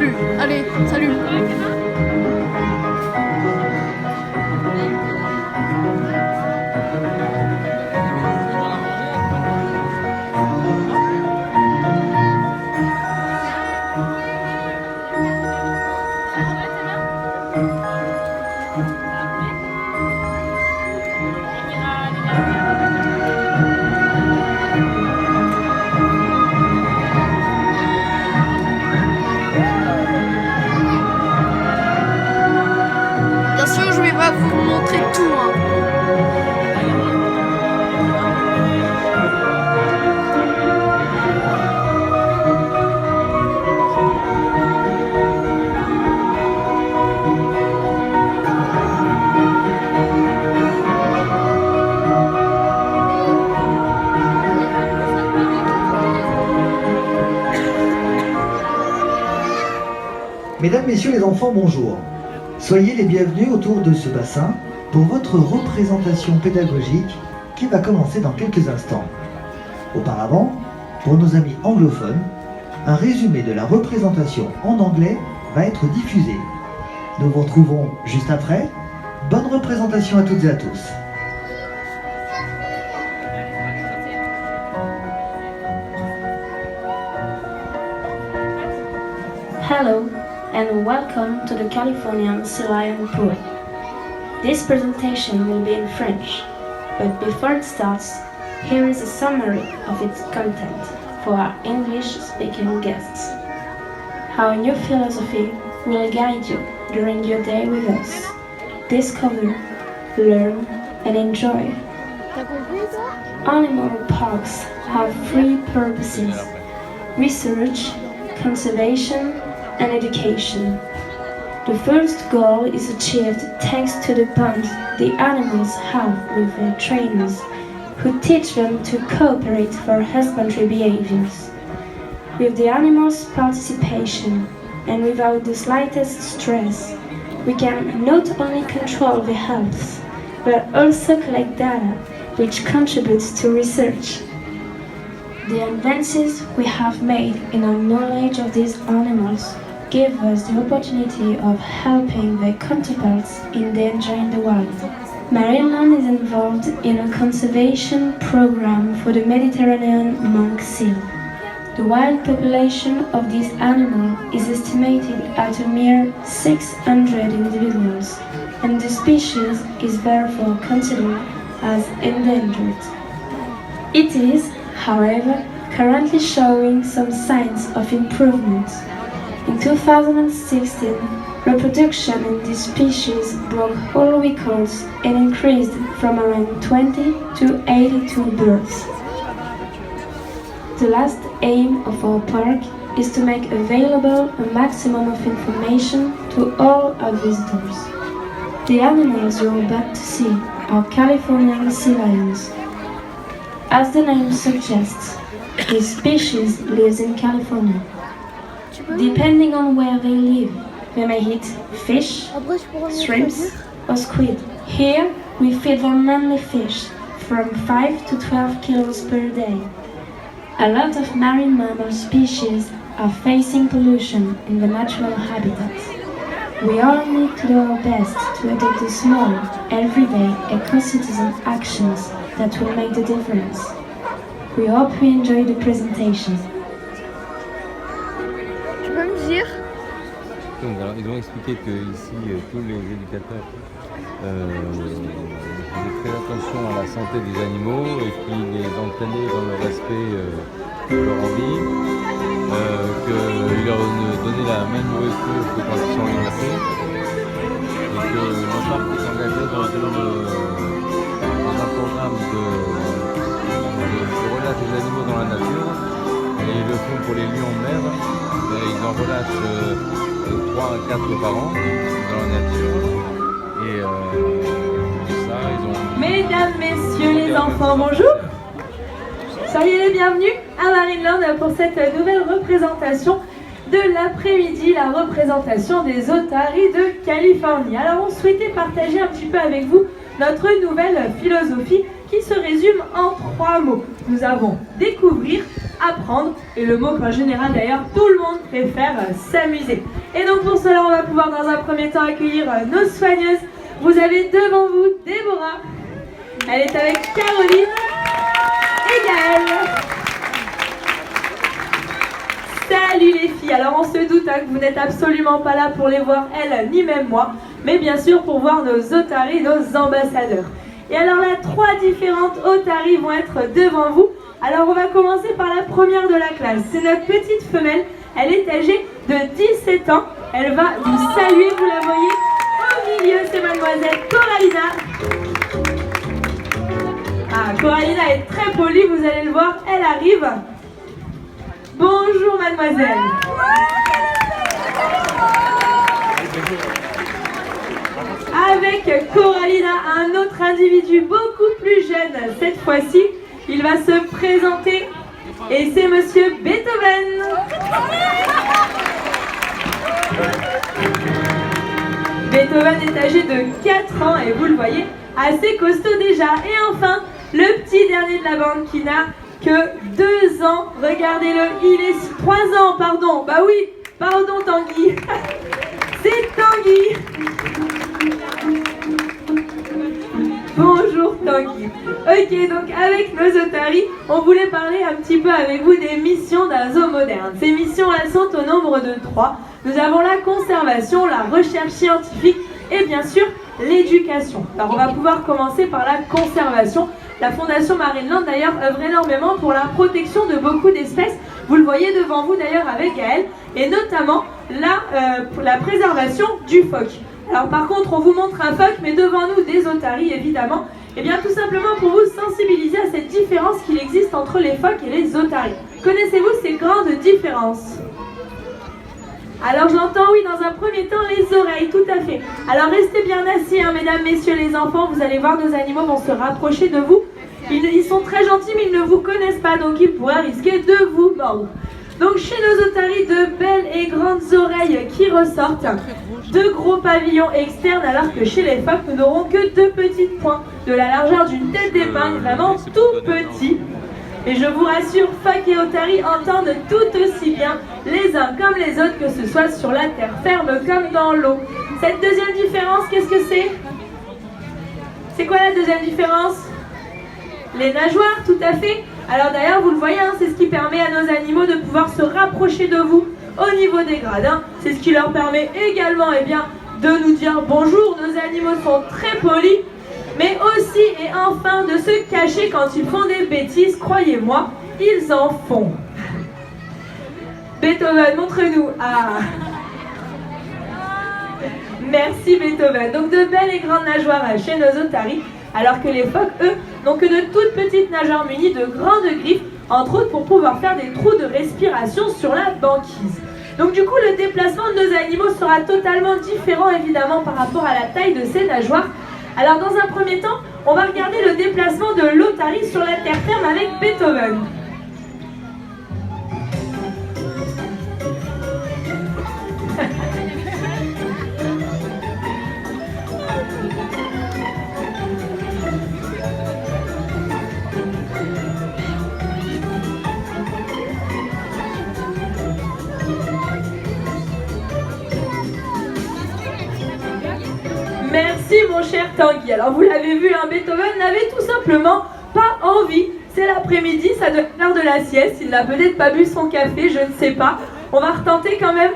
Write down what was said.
plus. Allez, salut. Bien sûr, je vais pas vous montrer tout, hein. Mesdames, Messieurs les enfants, bonjour. Soyez les bienvenus autour de ce bassin pour votre représentation pédagogique qui va commencer dans quelques instants. Auparavant, pour nos amis anglophones, un résumé de la représentation en anglais va être diffusé. Nous vous retrouvons juste après. Bonne représentation à toutes et à tous. Hello and welcome to the Californian Sea Lion Pool. This presentation will be in French, but before it starts, here is a summary of its content for our English-speaking guests. Our new philosophy will guide you during your day with us. Discover, learn and enjoy. Animal parks have three purposes: research, conservation and education. The first goal is achieved thanks to the bond the animals have with their trainers, who teach them to cooperate for husbandry behaviors. With the animals' participation and without the slightest stress, we can not only control their health, but also collect data which contributes to research. The advances we have made in our knowledge of these animals give us the opportunity of helping their counterparts in danger in the wild. Marineland is involved in a conservation program for the Mediterranean monk seal. The wild population of this animal is estimated at a mere 600 individuals, and the species is therefore considered as endangered. It is, however, currently showing some signs of improvement. In 2016, reproduction in this species broke all records and increased from around 20 to 82 births. The last aim of our park is to make available a maximum of information to all our visitors. The animals you're about to see are Californian sea lions. As the name suggests, this species lives in California. Depending on where they live, they may eat fish, shrimps, or squid. Here, we feed them mainly fish, from 5 to 12 kilos per day. A lot of marine mammal species are facing pollution in the natural habitats. We all need to do our best to adopt the small, everyday eco-citizen actions that will make the difference. We hope you enjoy the presentation. Tu peux me dire? Donc, alors, ils ont expliqué que ici, tous les éducateurs faisaient très attention à la santé des animaux et qu'ils les entraînaient dans le respect de leur envie, qu'ils leur donnaient la même nourriture que quand ils sont en liberté, et que le parc est engagé dans un programme de relâche des animaux dans la nature, et ils le font pour les lions de mer, et ils en relâchent 3 à 4 par an dans la nature, et ça, ils ont... Mesdames, messieurs les enfants, bonjour. Soyez les bienvenus à Marineland pour cette nouvelle représentation de l'après-midi, la représentation des otaries de Californie. Alors on souhaitait partager un petit peu avec vous notre nouvelle philosophie qui se résume en 3 mots. Nous avons découvrir, apprendre et le mot qu'en général d'ailleurs tout le monde préfère, s'amuser. Et donc pour cela, on va pouvoir dans un premier temps accueillir nos soigneuses. Vous avez devant vous Déborah. Elle est avec Caroline et Gaëlle. Salut les filles. Alors on se doute que vous n'êtes absolument pas là pour les voir elles, ni même moi, mais bien sûr pour voir nos otaries, nos ambassadeurs. Et alors là, 3 différentes otaries vont être devant vous. Alors on va commencer par la première de la classe. C'est notre petite femelle. Elle est âgée de 17 ans. Elle va vous saluer, vous la voyez au milieu, c'est mademoiselle Coralina. Ah, Coralina est très polie, vous allez le voir, elle arrive. Bonjour mademoiselle. Avec Coralina, un autre individu beaucoup plus jeune cette fois-ci. Il va se présenter et c'est monsieur Beethoven. Beethoven est âgé de 4 ans et vous le voyez, assez costaud déjà. Et enfin, le petit dernier de la bande qui n'a que 2 ans. Regardez-le, il est 3 ans, pardon. Bah oui, pardon Tanguy. C'est Tanguy. Bonjour Tanguy. Ok, donc avec nos otaries, on voulait parler un petit peu avec vous des missions d'un zoo moderne. Ces missions, elles sont au nombre de 3. Nous avons la conservation, la recherche scientifique et bien sûr l'éducation. Alors on va pouvoir commencer par la conservation. La Fondation Marineland d'ailleurs œuvre énormément pour la protection de beaucoup d'espèces. Vous le voyez devant vous d'ailleurs avec Gaëlle, et notamment la préservation du phoque. Alors par contre on vous montre un phoque mais devant nous des otaries évidemment. Et bien tout simplement pour vous sensibiliser à cette différence qu'il existe entre les phoques et les otaries. Connaissez-vous ces grandes différences ? Alors j'entends oui dans un premier temps les oreilles, tout à fait. Alors restez bien assis hein, mesdames, messieurs les enfants, vous allez voir nos animaux vont se rapprocher de vous. Ils sont très gentils mais ils ne vous connaissent pas donc ils pourraient risquer de vous mordre. Donc chez nos otaries, de belles et grandes oreilles qui ressortent, 2 gros pavillons externes alors que chez les phoques nous n'aurons que 2 petites points de la largeur d'une tête d'épingle, vraiment tout petit. Et je vous rassure, phoques et otaries entendent tout aussi bien les uns comme les autres, que ce soit sur la terre ferme comme dans l'eau. Cette deuxième différence, qu'est-ce que c'est? C'est quoi la deuxième différence? Les nageoires, tout à fait. Alors d'ailleurs, vous le voyez, hein, c'est ce qui permet à nos animaux de pouvoir se rapprocher de vous au niveau des gradins. C'est ce qui leur permet également de nous dire bonjour. Nos animaux sont très polis. Mais aussi et enfin de se cacher quand ils font des bêtises, croyez-moi, ils en font. Beethoven, montre-nous. Ah. Merci Beethoven. Donc de belles et grandes nageoires chez nos otaries, alors que les phoques, eux, n'ont que de toutes petites nageoires munies de grandes griffes, entre autres pour pouvoir faire des trous de respiration sur la banquise. Donc du coup, le déplacement de nos animaux sera totalement différent évidemment par rapport à la taille de ces nageoires. Alors dans un premier temps, on va regarder le déplacement de l'otarie sur la terre ferme avec Beethoven. Merci mon cher Tanguy. Alors vous l'avez vu, hein, Beethoven n'avait tout simplement pas envie. C'est l'après-midi, ça doit être l'heure de la sieste. Il n'a peut-être pas bu son café, je ne sais pas. On va retenter quand même